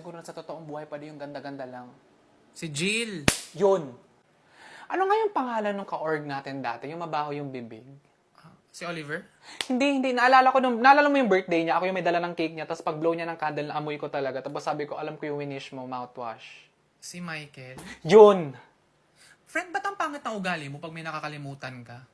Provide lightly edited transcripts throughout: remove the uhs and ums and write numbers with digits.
Siguro na sa totoong buhay pa din yung ganda-ganda lang. Si Jill. Yun! Ano nga yung pangalan ng ka-org natin dati? Yung mabaho yung bibig? Si Oliver? Hindi. Naalala mo yung birthday niya. Ako yung may dala ng cake niya. Tapos pag-blow niya ng candle, naamoy ko talaga. Tapos sabi ko, alam ko yung winish mo, mouthwash. Si Michael? Yun! Friend, ba't ang pangit na ugali mo pag may nakakalimutan ka?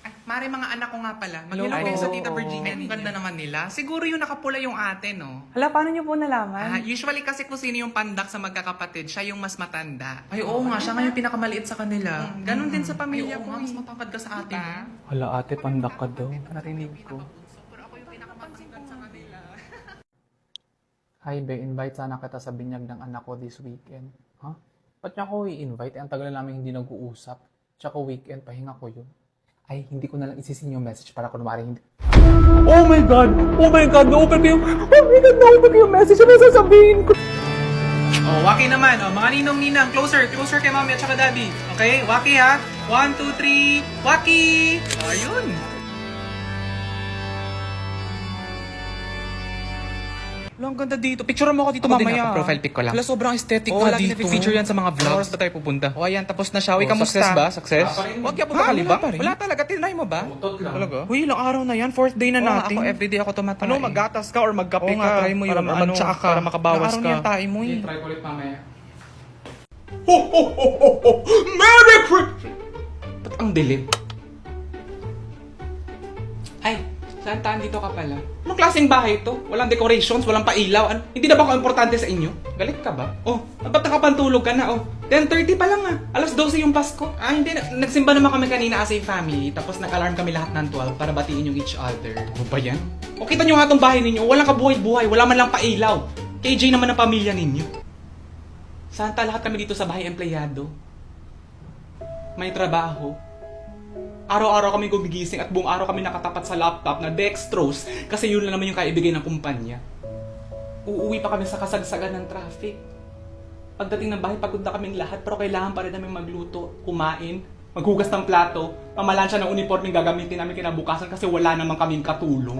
Ay, Mare, mga anak ko nga pala. Mag-hello Hello. kayo sa Tita Virginia. Ang ganda naman nila. Siguro yung nakapula yung ate, no? Hala, paano niyo po nalaman? Usually kasi kung sino yung pandak sa magkakapatid, siya yung mas matanda. Ay, oo nga, siya nga yung pinakamaliit sa kanila. Ganon din sa pamilya ko. Mas matangkad ka sa ate mo. Hala ate, pandak ka daw. Narinig ko. Pero ako yung pinakamatangkad sa kanila. Hi, Be. Invite sana kita sa binyag ng anak ko this weekend. Ha? Ba't niya ako i-invite? Ang tagal na namin hindi nag-uusap. Tsaka weekend, pahinga ko yun. Ay, hindi ko na lang isisin yung message para kunwari hindi. Oh my God! Oh my God! Na-open ko yung message. Ano sasabihin ko? Oh, Waki naman. Oh, mga ninong-ninang. Closer kay mami at saka daddy. Okay? Waki ha? 1, 2, 3. Waki! Oh, ayun. Wala, ang ganda dito. Picture mo ako dito Ako din mamaya. nga, profile pic ko lang. Wala, sobrang aesthetic Oo, nga lagi dito. na-feature yan sa mga vlogs. Oras ba tayo pupunta? Oh, ayan. Tapos na siya. Uy, Oh, kamusta? success ba? Success? Huwag ka punta kalibang. Wala talaga. Tinry mo ba? Talaga? Uy, ilang araw na yan. 4th day na natin. Ako, everyday ako tumatay. Ano, maggatas ka or magkape Oo ka? nga, try mo yun. Para, Mag-tsaa ka. para makabawas Ilang ka. araw na yan tayo mo eh. Try ko ulit mamaya. Merry Christmas! Ba't ang dilim? Ay, saan taan dito ka pala? Anong klaseng bahay ito? Walang decorations, walang pailaw. Ano? Hindi na ba ako importante sa inyo? Galit ka ba? Oh, ba't nakapantulog ka na? Oh, 10:30 pa lang ah. Alas 12 yung Pasko. Ah, hindi. Nagsimba naman kami kanina as a family. Tapos nag-alarm kami lahat ng 12 para batiin yung each other. Ano ba yan? O kita nyo nga itong bahay ninyo. Walang kabuhay-buhay. Wala man lang pailaw. KJ naman ang pamilya ninyo. Santa lahat kami dito sa bahay empleyado. May trabaho. Araw-araw kami gumigising at buong araw kami nakatapat sa laptop na dextrose kasi yun lang naman yung kaibigay ng kumpanya. Uuwi pa kami sa kasagsagan ng traffic. Pagdating ng bahay, pagod na kaming lahat pero kailangan pa rin namin magluto, kumain, maghugas ng plato, pamalansya ng uniformeng gagamitin namin kinabukasan kasi wala naman kaming katulong.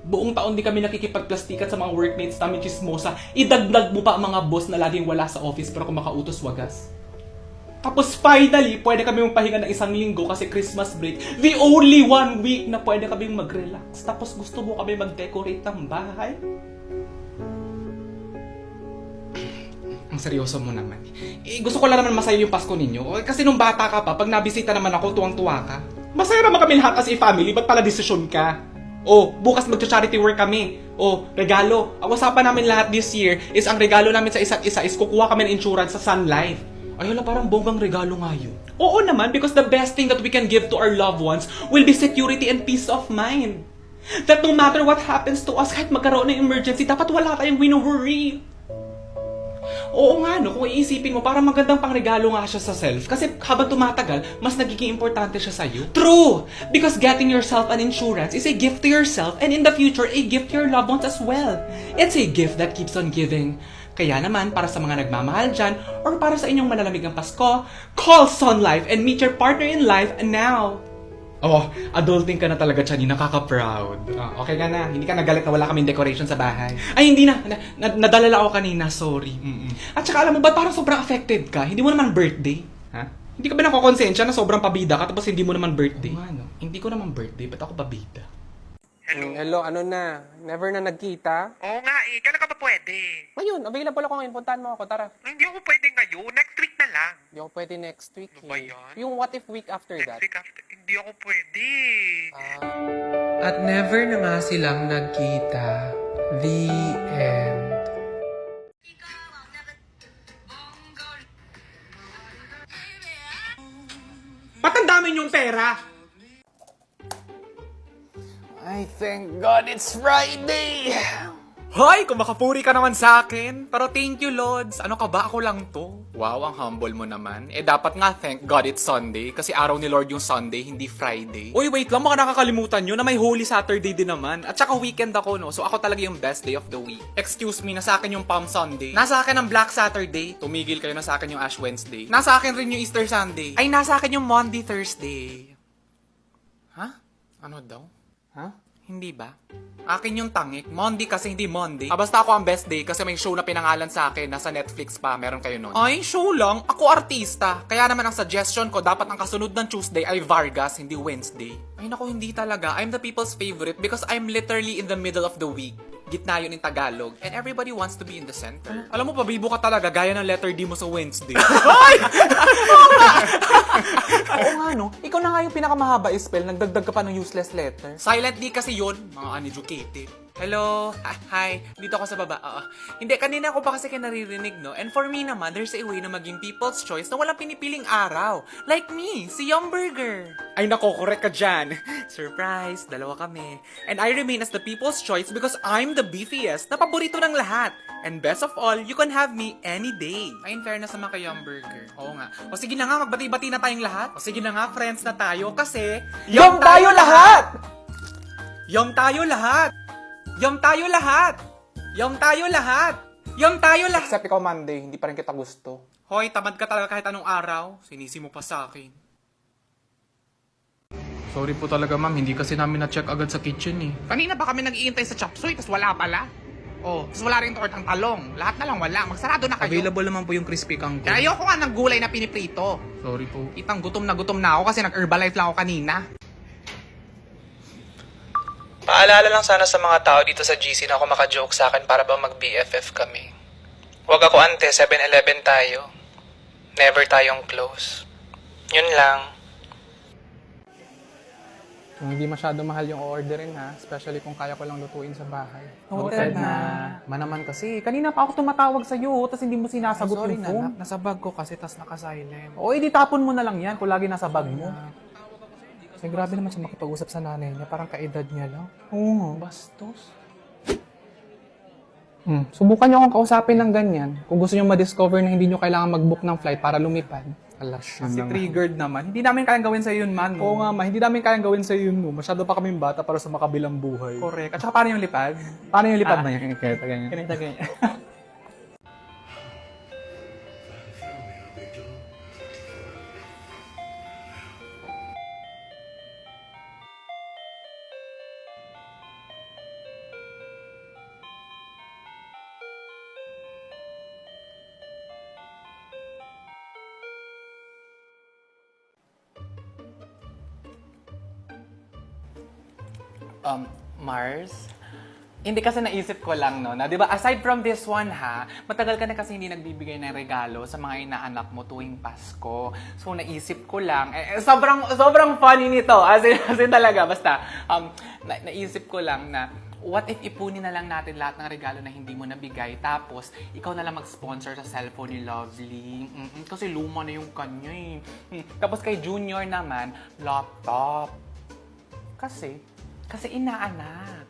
Buong taon di kami nakikipagplastikan sa mga workmates namin chismosa. Idagdag mo pa ang mga boss na laging wala sa office pero kung makautos wagas. Tapos finally, pwede kami magpahinga ng 1 linggo kasi Christmas break. The only 1 week na pwede kami mag-relax. Tapos gusto mo kami mag-decorate ng bahay? Ang seryoso mo naman. Gusto ko lang naman masaya yung Pasko ninyo. Kasi nung bata ka pa, pag nabisita naman ako, tuwang-tuwa ka. Masaya naman kami lahat as a family. Ba't pala desisyon ka? Oh, bukas magcha-charity work kami. Oh, regalo. Ang usapan namin lahat this year is ang regalo namin sa isa't isa is kukuha kami ng insurance sa Sun Life. Ay, wala, parang bonggang regalo nga yun. Oo naman, because the best thing that we can give to our loved ones will be security and peace of mind. That no matter what happens to us, kahit magkaroon ng emergency, dapat wala tayong wino-worry. Oo nga, no, kung iisipin mo, parang magandang pangregalo nga siya sa self. Kasi habang tumatagal, mas nagiging importante siya sa'yo. True! Because getting yourself an insurance is a gift to yourself and in the future, a gift to your loved ones as well. It's a gift that keeps on giving. Kaya naman, para sa mga nagmamahal dyan, or para sa inyong malalamig ang Pasko, call Sun Life and meet your partner in life now! Oh, adulting ka na talaga, Chani. Nakaka-proud. Oh, okay ka na. Hindi ka nagalit na wala kaming decoration sa bahay. Ay, hindi na. Nadalala ako kanina. Sorry. At saka alam mo ba, parang sobrang affected ka. Hindi mo naman birthday. Ha? Hindi ka ba nakokonsensya na sobrang pabida ka tapos hindi mo naman birthday? Ano? Hindi ko naman birthday. Ba't ako pabida? Hello, ano na? Never na nagkita? Oo nga eh, kailan ka ba pwede? Ngayon, available ako ngayon. Puntahan mo ako, tara. Hindi ako pwede ngayon, next week na lang. Hindi ako pwede next week. Ano ba eh. yan? Yung what if week after Next that? week after, hindi ako pwede. At never na nga silang nagkita. The end. Ba't ang dami niyong pera? I thank God it's Friday! Hoy, kung makapuri ka naman sa akin. Pero thank you, Lods. Ano ka ba? Ako lang to. Wow, ang humble mo naman. Dapat nga thank God it's Sunday. Kasi araw ni Lord yung Sunday, hindi Friday. Uy, wait lang. Baka nakakalimutan nyo na may Holy Saturday din naman. At saka weekend ako, no? So ako talaga yung best day of the week. Excuse me, nasa akin yung Palm Sunday. Nasa akin ang Black Saturday. Tumigil kayo, nasa akin yung Ash Wednesday. Nasa akin rin yung Easter Sunday. Ay, nasa akin yung Monday Thursday. Ha? Ano daw? Ha? Hindi ba? Akin yung tangik. Monday kasi hindi Monday. Basta ako ang best day kasi may show na pinangalan sa akin. Nasa Netflix pa. Meron kayo nun. Ay, show lang? Ako artista. Kaya naman ang suggestion ko, dapat ang kasunod ng Tuesday ay Vargas, hindi Wednesday. Ay naku, hindi talaga. I'm the people's favorite because I'm literally in the middle of the week. Gitna yun in Tagalog. And everybody wants to be in the center. Alam mo, pabibo ka talaga. Gaya ng letter D mo sa Wednesday. Oo nga, no? Ikaw na nga yung pinakamahaba spell, nagdagdag ka pa ng useless letter. Silent D kasi yun, mga uneducated. Hello? Hi. Dito ako sa baba. Oo. Hindi, kanina ko pa kasi kayo naririnig, no? And for me naman, there's a way na maging people's choice na walang pinipiling araw. Like me, si Yum Burger. Ay nako, correct ka dyan. Surprise, dalawa kami. And I remain as the people's choice because I'm the beefiest na paborito ng lahat. And best of all, you can have me any day. Ay, in fairness naman kay Yum Burger. Oo nga. O sige na nga, magbati-bati na tayong lahat. O sige na nga, friends na tayo kasi... Yum tayo lahat! Yum tayo lahat! Yum tayo lahat! Yum tayo lahat! Yum tayo lahat! Except ikaw Monday, hindi pa rin kita gusto. Hoy, tamad ka talaga kahit anong araw. Sinisi mo pa sa akin. Sorry po talaga ma'am, hindi kasi namin na-check agad sa kitchen eh. Kanina pa kami nag-iintay sa chop suey, tas wala pala. Oh, tas wala rin tortang talong. Lahat na lang wala. Magsarado na kayo. Available naman po yung crispy kangkong. Kaya ayoko nga ng gulay na piniprito. Sorry po. Kitang gutom na ako kasi nag-Herbalife lang ako kanina. Paalala lang sana sa mga tao dito sa GC na ako maka-joke sa akin para bang mag-BFF kami. Huwag ako ante, 7-Eleven tayo. Never tayong close. Yun lang. Kung hindi masyado mahal yung orderin ha, especially kung kaya ko lang lutuin sa bahay. Noted na. Manaman kasi, kanina pa ako tumatawag sa'yo, tapos hindi mo sinasagot Sorry yung na, phone. nasa bag ko kasi tas naka-silent. O, edi tapon mo na lang yan kung lagi nasa bag mo. Kasi grabe naman siya makipag-usap sa nanay niya, parang kaedad niya lang. Oo, bastos. Subukan niyo akong kausapin ng ganyan. Kung gusto niyo ma-discover na hindi niyo kailangan mag-book ng flight para lumipad. Alas yun Kasi naman. triggered naman. Hindi namin kayang gawin sa yun, man. Oo nga ma, hindi namin kayang gawin sa yun mo. Masyado pa kaming bata para sa makabilang buhay. Correct. At saka paano yung lipad? Paano yung lipad na yan? Kaya ganyan. Ganito, ganyan. Mars? Hindi kasi naisip ko lang, no, na, di ba, aside from this one, ha, matagal ka na kasi hindi nagbibigay ng regalo sa mga inaanak mo tuwing Pasko. So, naisip ko lang, sobrang funny nito, as in talaga, basta, naisip ko lang na, what if ipunin na lang natin lahat ng regalo na hindi mo nabigay, tapos, ikaw na lang mag-sponsor sa cellphone ni Lovely. Kasi luma na yung kanya, eh. Tapos kay Junior naman, laptop. Kasi inaanak.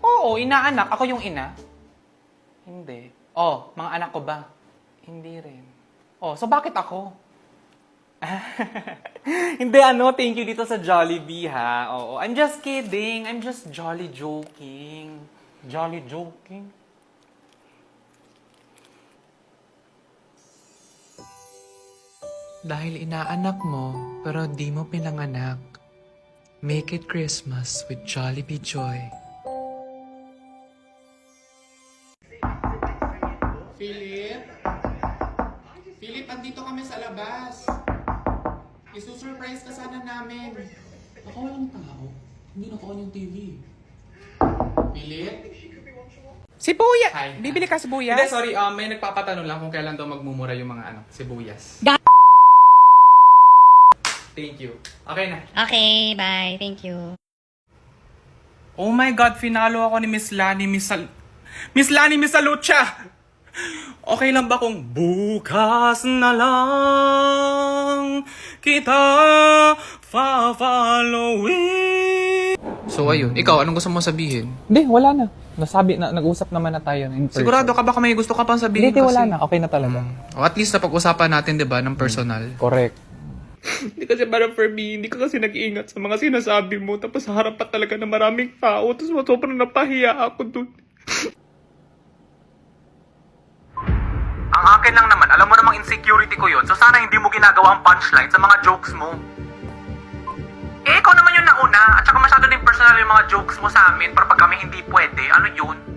Oo, inaanak. Ako yung ina? Hindi. Oh, mga anak ko ba? Hindi rin. Oh, so bakit ako? Hindi, thank you dito sa Jollibee, ha? Oo, I'm just kidding. I'm just jolly joking. Jolly joking? Dahil inaanak mo, pero di mo pinanganak. Make it Christmas with Jollibee Joy. Philip, andito kami sa labas. Isusurprise ka sana namin. Ako walang tao. Hindi na yung TV. Philip? Sibuyas! Hi. Bibili ka sibuyas? Hindi, sorry. May nagpapatanong lang kung kailan daw magmumura yung mga sibuyas. Thank you. Okay na. Okay, bye. Thank you. Oh my God, finalo ako ni Miss Lani Misalucha! Okay lang ba kung bukas na lang kita fa-following? So ayun, ikaw, anong gusto mo sabihin? Hindi, wala na. Nag-usap naman na tayo in person. Sigurado ka ba may gusto ka pang sabihin? Hindi, wala na. Okay na talaga. O at least napag-usapan natin, di ba, ng personal. Correct. Hindi kasi para for me, hindi ka kasi nag-iingat sa mga sinasabi mo. Tapos sa harap pa talaga ng maraming tao. Tapos sobrang napahiya ako dun. Ang akin lang naman, alam mo namang insecurity ko yun, so sana hindi mo ginagawa ang punchline sa mga jokes mo. Eh, ikaw naman yung nauna, at saka Tsaka masyado din personal yung mga jokes mo sa amin para pag kami hindi pwede. Ano yun?